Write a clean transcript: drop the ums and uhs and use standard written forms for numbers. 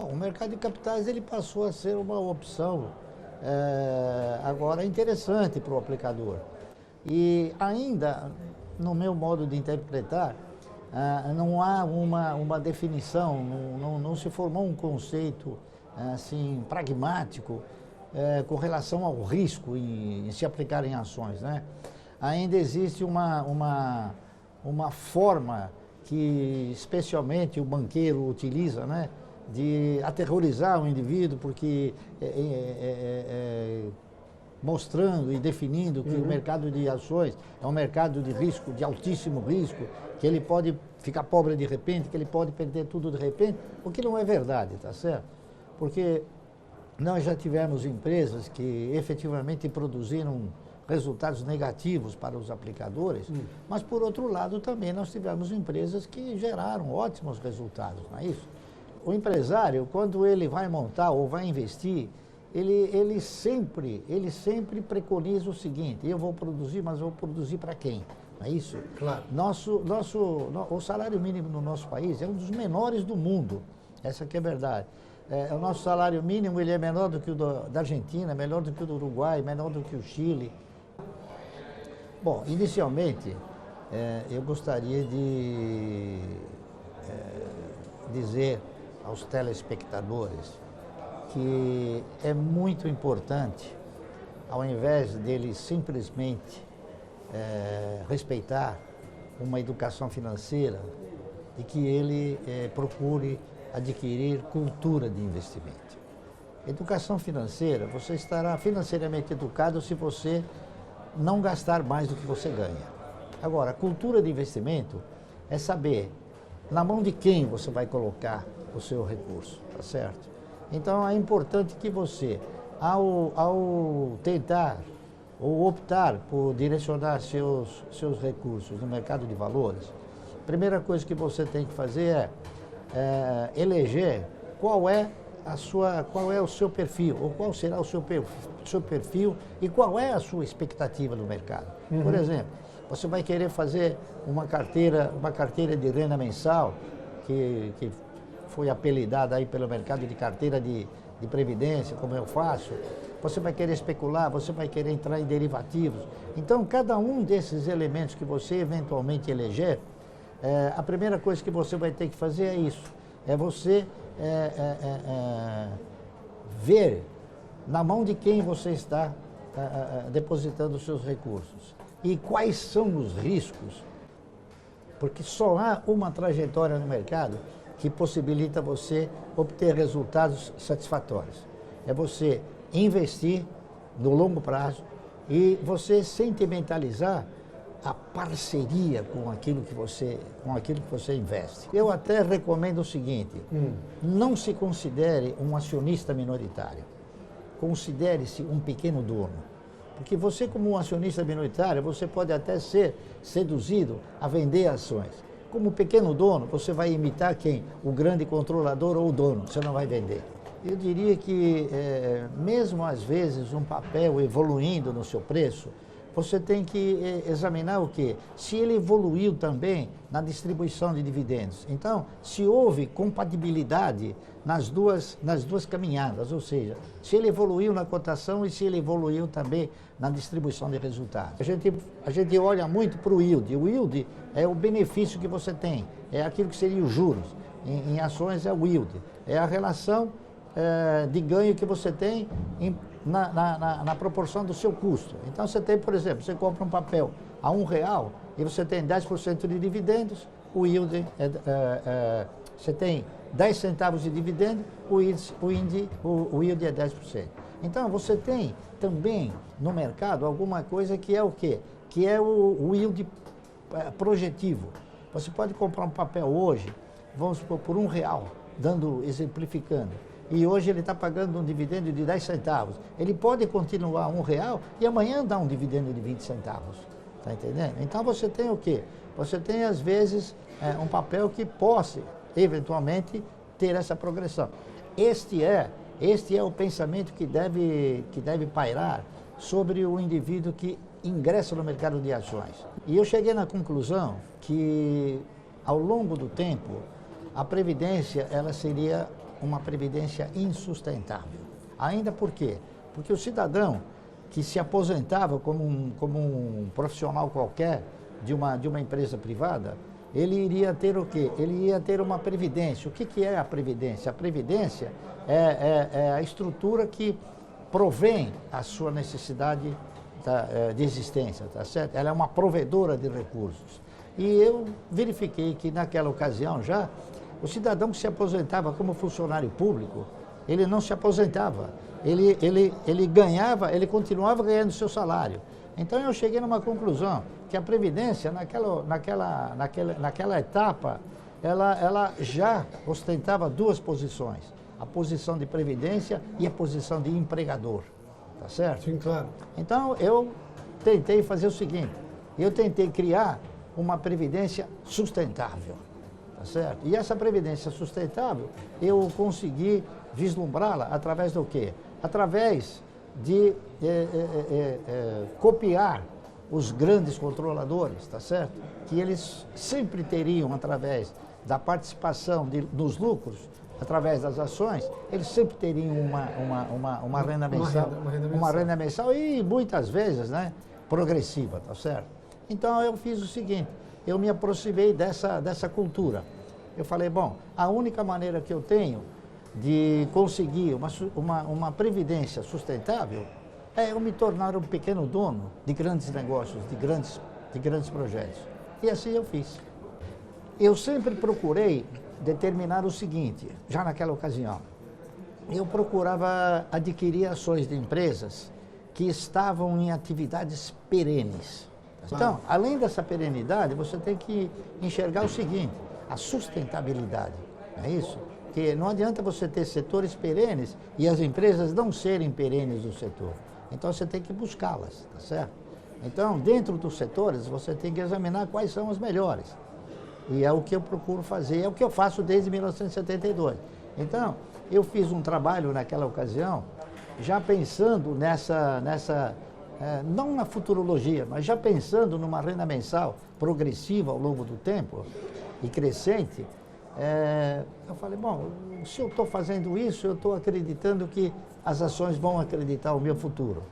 Bom, o mercado de capitais ele passou a ser uma opção agora interessante para o aplicador. E ainda, no meu modo de interpretar, não há uma definição, não se formou um conceito assim, pragmático com relação ao risco em se aplicar em ações, né? Ainda existe uma forma que especialmente o banqueiro utiliza, né, de aterrorizar o indivíduo, porque mostrando e definindo que o mercado de ações é um mercado de risco, de altíssimo risco, que ele pode ficar pobre de repente, que ele pode perder tudo de repente, o que não é verdade, tá certo? Porque nós já tivemos empresas que efetivamente produziram resultados negativos para os aplicadores, mas por outro lado também nós tivemos empresas que geraram ótimos resultados, não é isso? O empresário, quando ele vai montar ou vai investir, ele sempre preconiza o seguinte: eu vou produzir, mas vou produzir para quem? Não é isso? Claro. O salário mínimo no nosso país é um dos menores do mundo, essa que é a verdade. O nosso salário mínimo ele é menor do que o da Argentina, menor do que o do Uruguai, menor do que o Chile. Bom, inicialmente, eu gostaria de dizer aos telespectadores que é muito importante, ao invés deles simplesmente respeitar uma educação financeira, de que ele procure adquirir cultura de investimento. Educação financeira, você estará financeiramente educado se você não gastar mais do que você ganha. Agora, cultura de investimento é saber na mão de quem você vai colocar o seu recurso, tá certo? Então é importante que você, ao tentar ou optar por direcionar seus recursos no mercado de valores, a primeira coisa que você tem que fazer é eleger qual é o seu perfil, ou qual será o seu perfil e qual é a sua expectativa no mercado. Por exemplo, você vai querer fazer uma carteira de renda mensal, que foi apelidada aí pelo mercado de carteira de previdência, como eu faço. Você vai querer especular, você vai querer entrar em derivativos. Então, cada um desses elementos que você eventualmente eleger, a primeira coisa que você vai ter que fazer é isso. É você ver na mão de quem você está depositando os seus recursos e quais são os riscos, porque só há uma trajetória no mercado que possibilita você obter resultados satisfatórios. É você investir no longo prazo e você sentimentalizar a parceria com aquilo que você investe. Eu até recomendo o seguinte: não se considere um acionista minoritário, considere-se um pequeno dono. Porque você, como um acionista minoritário, você pode até ser seduzido a vender ações. Como pequeno dono, você vai imitar quem? O grande controlador ou o dono, você não vai vender. Eu diria que, mesmo às vezes, um papel evoluindo no seu preço, você tem que examinar o quê? Se ele evoluiu também na distribuição de dividendos. Então, se houve compatibilidade nas duas caminhadas, ou seja, se ele evoluiu na cotação e se ele evoluiu também na distribuição de resultados. A gente olha muito para o yield. O yield é o benefício que você tem, é aquilo que seria os juros. Em ações é o yield, é a relação de ganho que você tem na proporção do seu custo. Então você tem, por exemplo, você compra um papel a R$1 e você tem 10% de dividendos, o yield você tem 10 centavos de dividendo, o yield é 10%. Então você tem também no mercado alguma coisa que é o quê? Que é o yield projetivo. Você pode comprar um papel hoje, vamos supor, por R$1, exemplificando. E hoje ele está pagando um dividendo de 10 centavos. Ele pode continuar R$1 e amanhã dar um dividendo de 20 centavos. Está entendendo? Então você tem o quê? Você tem, às vezes, um papel que possa, eventualmente, ter essa progressão. Este é o pensamento que deve pairar sobre o indivíduo que ingressa no mercado de ações. E eu cheguei na conclusão que, ao longo do tempo, a Previdência ela seria uma previdência insustentável. Ainda por quê? Porque o cidadão que se aposentava como um profissional qualquer de uma empresa privada, ele iria ter o quê? Ele ia ter uma previdência. O que é a previdência? A previdência é a estrutura que provém a sua necessidade de existência, tá certo? Ela é uma provedora de recursos. E eu verifiquei que naquela ocasião já, o cidadão que se aposentava como funcionário público, ele não se aposentava. Ele ganhava, ele continuava ganhando seu salário. Então eu cheguei numa conclusão que a Previdência, naquela etapa, ela já ostentava duas posições. A posição de Previdência e a posição de empregador. Tá certo? Sim, claro. Então eu tentei fazer o seguinte, eu tentei criar uma Previdência sustentável. Tá certo? E essa Previdência sustentável, eu consegui vislumbrá-la através do quê? Através de copiar os grandes controladores, tá certo? Que eles sempre teriam, através da participação nos lucros, através das ações, eles sempre teriam uma renda mensal. Uma renda mensal e muitas vezes, né, progressiva, tá certo? Então eu fiz o seguinte, eu me aproximei dessa cultura. Eu falei, bom, a única maneira que eu tenho de conseguir uma previdência sustentável é eu me tornar um pequeno dono de grandes negócios, de grandes projetos. E assim eu fiz. Eu sempre procurei determinar o seguinte, já naquela ocasião, eu procurava adquirir ações de empresas que estavam em atividades perenes. Então, além dessa perenidade, você tem que enxergar o seguinte, a sustentabilidade, não é isso? Porque não adianta você ter setores perenes e as empresas não serem perenes no setor. Então você tem que buscá-las, tá certo? Então, dentro dos setores, você tem que examinar quais são as melhores. E é o que eu procuro fazer, é o que eu faço desde 1972. Então, eu fiz um trabalho naquela ocasião, já pensando não na futurologia, mas já pensando numa renda mensal progressiva ao longo do tempo e crescente. Eu falei, bom, se eu estou fazendo isso, eu estou acreditando que as ações vão acreditar o meu futuro.